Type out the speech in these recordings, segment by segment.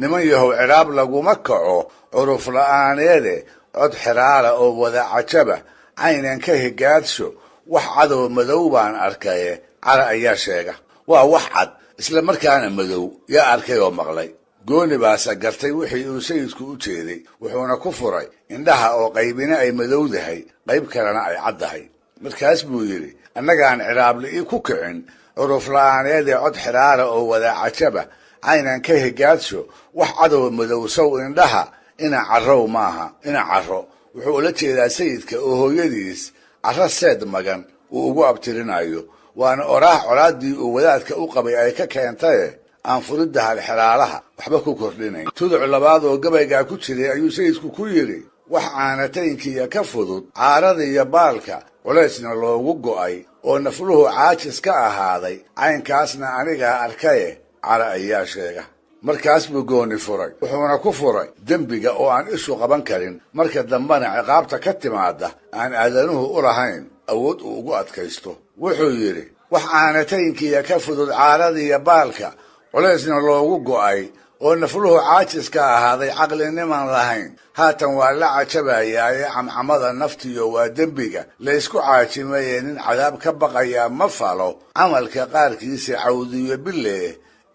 niman yahow ciraab laguma kaco curuf la'aaneede cod xiraala oo wada cajaba caynan ka higaadsho wax cadow madow baan arkaye cara ayaa sheega waa wax cad isla markaana madow yaa arkay oo maqlay gooni baase gartay wixii uu sayidku u jeeday wuxuuna ku furay indhaha oo qaybina ay madowdahay qayb kalena ay caddahay markaas buu yidhi annagaan ciraabli ku kicin curuf la'aaneedee cod xiraala oo wada cajaba caynan ka higaadsho wax cadow madow sow indhaha ina carrow maaha ina carro wuxuu ula jeedaa sayidka oo hooyadiis carro seed magan uu ugu abtirinayo waana oraah colaaddii uu wadaadka u qabay ay ka keentaye aan furidda halxiraalaha waxba ku kordhinayn tuduc labaad oo gabaygaa ku jiray ayuu sayidku ku yidhi wax caanataynkiiya ka fudud caarada iyo baalka culaysna loogu go'ay oo nafluhu caajis ka ahaaday caynkaasna anigaa arkaye cara ayaa sheega markaas buu gooni furay wuxuuna ku furay dembiga oo aan ishu qaban karin marka dambena ciqaabta ka timaada aan aadanuhu u lahayn awood uu ugu adkaysto wuxuu yidhi wax caanataynkiiya ka fudud caarada iyo baalka culaysna loogu go'ay oo nafluhu caajis ka ahaaday caqliniman lahayn haatan waa la cajabayaaye camcamada naftiyo waa dembiga laysku caajimaye nin cadaab ka baqayaa ma falo camalka qaarkiisa cawdiyo bileeh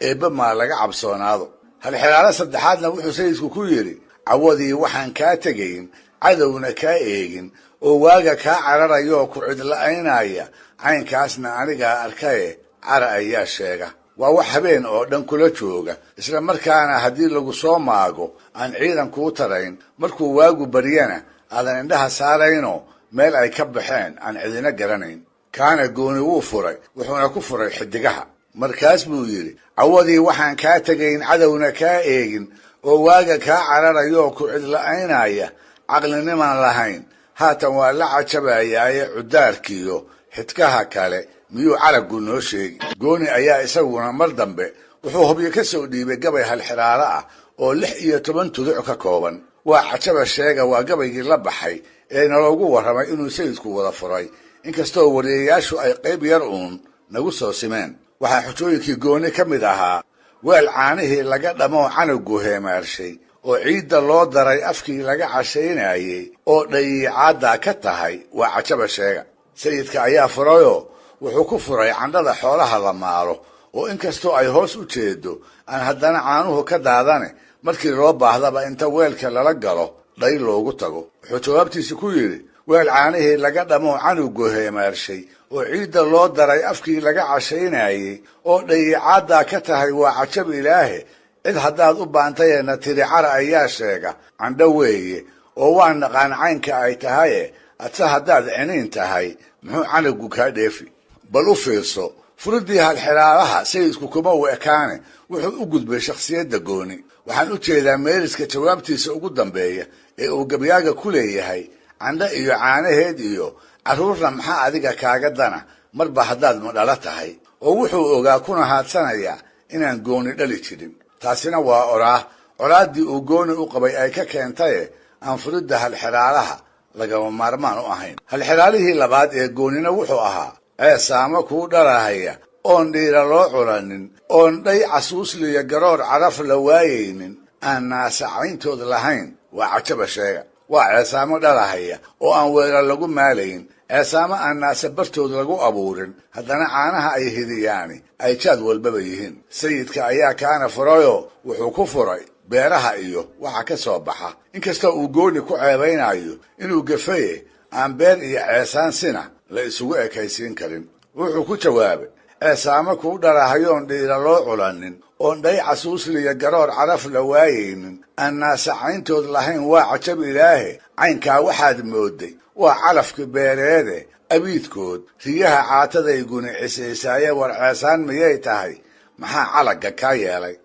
eebba maa laga cabsoonaado halxiraalo saddexaadna wuxuu sayidku ku yidhi cawadii waxaan kaa tegayn cadowna kaa eegin oo waaga kaa cararayoo ku cidla'aynaya caynkaasna anigaa arkaye cara ayaa sheega waa wax habeen oo dhan kula jooga isla markaana haddii lagu soo maago aan ciidan kuu tarayn markuu waagu baryana aadan indhaha saaraynoo meel ay ka baxeen aan cidina garanayn kaana gooni wuu furay wuxuuna ku furay xidigaha markaas buu yidhi cawadii waxaan kaa tegayn cadowna kaa eegin oo waaga kaa cararayoo ku cidla'aynaya caqlinimaan lahayn haatan waa la cajabayaaye cudaarkiiyo xidkaha kale miyuu carabgu noo sheegi gooni ayaa isaguna mar dambe wuxuu hubyo ka soo dhiibay gabay halxiraalo ah oo 16 tuduc ka kooban waa cajaba sheega waa gabaygii la baxay ee naloogu warramay inuu sayidku wada furay inkastoo wariyayaashu ay qayb yar uun nagu soo simeen waxaa xujooyinkii gooni ka mid ahaa weel caanihii laga dhamoo canugu heemaarshay oo ciidda loo daray afkii laga cashaynayey oo dhayiicaaddaa ka tahay waa cajaba sheega sayidka ayaa furayoo wuxuu ku furay candhada xoolaha la maalo oo inkastoo ay hoos u jeedo aan haddana caanuhu ka daadane markii loo baahdaba inta weelka lala galo dhay loogu tago wuxuu jawaabtiisi ku yidhi weel caanihii laga dhamoo canugu heemaarshay oo ciidda loo daray afkii laga cashaynayey oo dhayiicaaddaa ka tahay waa cajab ilaahe cid haddaad u baantayeena tiri cara ayaa sheega candho weeye oo waa naqaan caynka ay tahaye adse haddaad ciniin tahay muxuu canugu kaa dheefi bal u fiirso furiddii halxiraalaha sayidku kuma u ekaane wuxuu u gudbay shakhsiyadda gooni waxaan u jeedaa meeliska jawaabtiisa ugu dambeeya ee uu gabyaaga ku leeyahay candho iyo caanaheed iyo carruurna maxaa adiga kaaga dana marba haddaad madhala tahay oo wuxuu ogaa kuna haadsanayaa inaan gooni dhali jirin taasina waa oraah colaaddii uu gooni u qabay ay ka keentaye aan furidda halxiraalaha lagama maarmaan u ahayn halxiraalihii labaad ee goonina wuxuu ahaa ceesaamo kuu dharahaya oon dhiira loo culanin oon dhay casuusliya garoor caraf la waayaynin aan naasacayntood lahayn waa cajaba sheega waa ceesaamo dhalahaya oo aan weela lagu maalayn ceesaamo aan naasa bartood lagu abuurin haddana caanaha ay hidiyaani ay jaad walbaba yihiin sayidka ayaa kaana furayoo wuxuu ku furay beeraha iyo waxa ka soo baxa inkastoo uu gooni ku ceebaynayo inuu gafaye aan beer iyo ceesaan sina la isugu ekaysiin karin wuxuu ku jawaabay ceesaamo kuu dharahayoon dhiira loo culanin oon dhay casuusliya garoor caraf la waayaynin aan naasacayntood lahayn waa cajab ilaahe caynkaa waxaad mooday waa calafka beereede abiidkood riyaha caatadayguni cisaysaaye war ceesaan miyay tahay maxaa calagga kaa yeelay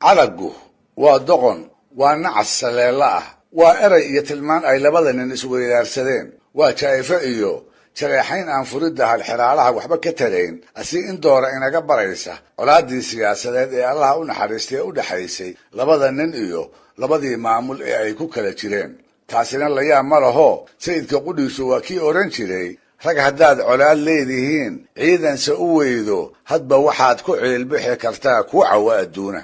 calaggu waa doqon waa nacas saleella ah waa eray iyo tilmaan ay labada nin isweydaarsadeen waa jaa'ifo iyo jareexayn aan furidda halxiraalaha waxba ka tarayn asii in doora inaga baraysa colaaddii siyaasadeed ee allaha u naxariistay ee u dhexaysay labada nin iyo labadii maamul ee ay ku kala jireen taasina layaab ma laho sayidka qudhiisu waa kii odhan jiray rag haddaad colaad leedihiin ciidanse u weydo hadba waxaad ku ciilbixi kartaa kuu cawa adduuna